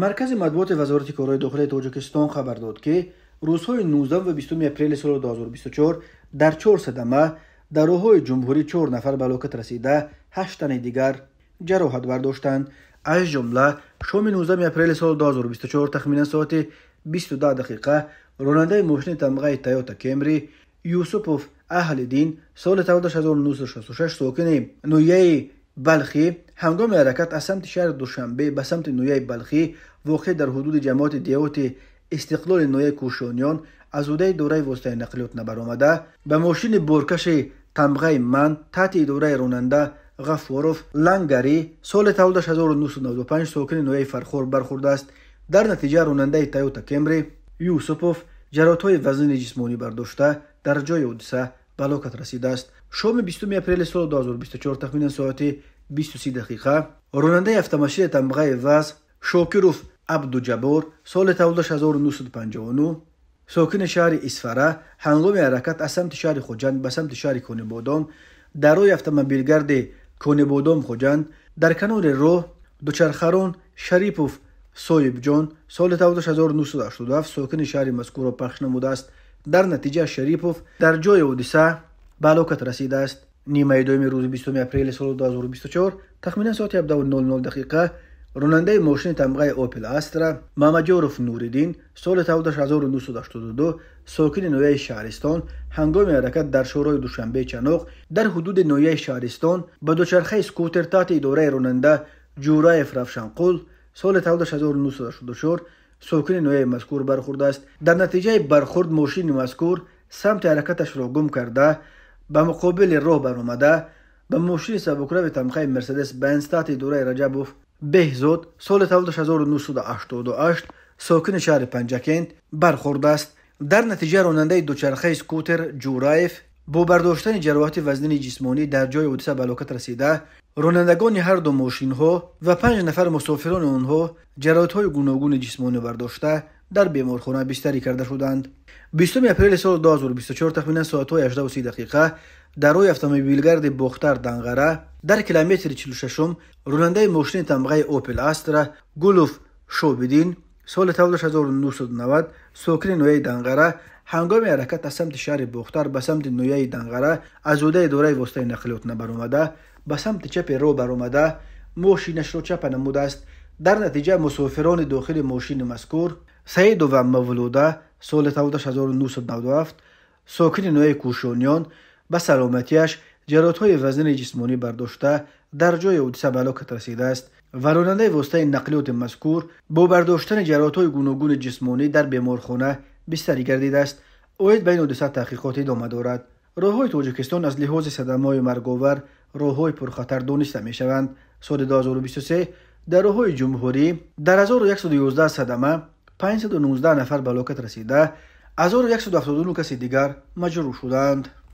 مرکز مطبوعات وزارت کارهای داخلی تاجیکستان خبر داد که روزهای 19 و 20 اپریل سال 2024 در 4 صدمه در راههای جمهوری 4 نفر به هلاکت رسیده، 8 تن دیگر جراحت برداشتند. از جمله شام 19 اپریل سال 2024 تخمینا ساعت 22 دقیقه راننده ماشین تمغه تویوتا کمری یوسفوف اهل دین سال تولد 1966 ساکن نویه بلخی هنگام حرکت از سمت شهر دوشنبه به سمت نویه بلخی واقع در حدود جماعت دیوت استقلال نویه کوشانیان از عهده دوره واسطه نقلیات نبرآمده به ماشین بورکش تمغه من تحت اداره راننده غفوروف لنگری سال تولد 1995 ساکن نویه فرخور برخورده است. در نتیجه راننده تویوتا کمری یوسفوف جراحت‌های وزن جسمانی برداشته در جای حادثه به هلاکت رسیده است. شام 20 اپریل سال 2024 تخمینا ساعت 23 دقیقه راننده افت تمغه وز شاکروف عبدالجبار سال تولد 1959 ساکن شهر اسفره هنگام حرکت از سمت شهر خوجند به سمت شهر کونبادام در روی اتومبیلگرد کونبادام خوجند در کنار راه دوچرخران شریپوف سویب جان سال تولد 1987 ساکن شهر مذکور را پخش نموده است. در نتیجه شریپوف در جای حادثه به هلاکت رسیده است. نیمه دوم روز 20 اپریل سال 2024 تخمینا ساعت 17:00 دقیقه راننده ماشین تمغه اوپل استرا مامجوروف نوریدین سال تولد 1982 ساکن نویه شهرستان هنگام حرکت در شورای دوشنبه چناق در حدود نویه شهرستان با دوچرخه اسکوتر تحت اداره راننده جورایف رفشنقل سال تولد 1984 ساکن نویه مذکور برخورده است. در نتیجه برخورد ماشین مذکور سمت حرکتش را گم کرده به مقابل راه برآمده به ماشین سبکرو تمغه مرسدس بنز تحت اداره رجبوف بهزاد سال تولد 1988 ساکن شهر پنجکند برخورده است. در نتیجه راننده دوچرخه اسکوتر جورایف با برداشتن جراحت وزن جسمانی در جای حادثه به هلاکت رسیده. رانندگان هر دو ماشین ها و 5 نفر مسافران آنها جراحت های گوناگون جسمانی برداشته در بیمارخانه بستری کرده شدند. 20 اپریل سال 2024 تخمینا ساعت 18:30 دقیقه در روی اتومبیلگرد بختر دنگره در کیلومتر 46 راننده ماشین تمغه اوپل استرا گلوف شوبیدین سال تولد 1990 ساکن نویه دنگره هنگام حرکت از سمت شهر بختر به سمت نویه دنگره از عهده اداره واسطه نقلیات نبرآمده به سمت چپ رو برآمده ماشینش را چپ نموده است. در نتیجه مسافران داخل ماشین مذکور سعید و مولوده سال تولد 1997 ساکن نویه کوشانیان به سلامتیش جراحت‌های وزن جسمانی برداشته در جای حادثه به هلاکت رسیده است و راننده واسطه نقلیات مذکور با برداشتن جراحت‌های گوناگون جسمانی در بیمارخانه بستری گردیده است. اوید بین حادثه تحقیقات ادامه دارد. راه‌های تاجیکستان از لحاظ صدمه‌های مرگ‌آور راه‌های پرخطر دانسته می‌شوند. سال 2023 در راه‌های جمهوری در 1111 صدمه 519 نفر به هلاکت رسیده، 1179 کس دیگر مجروح شدند.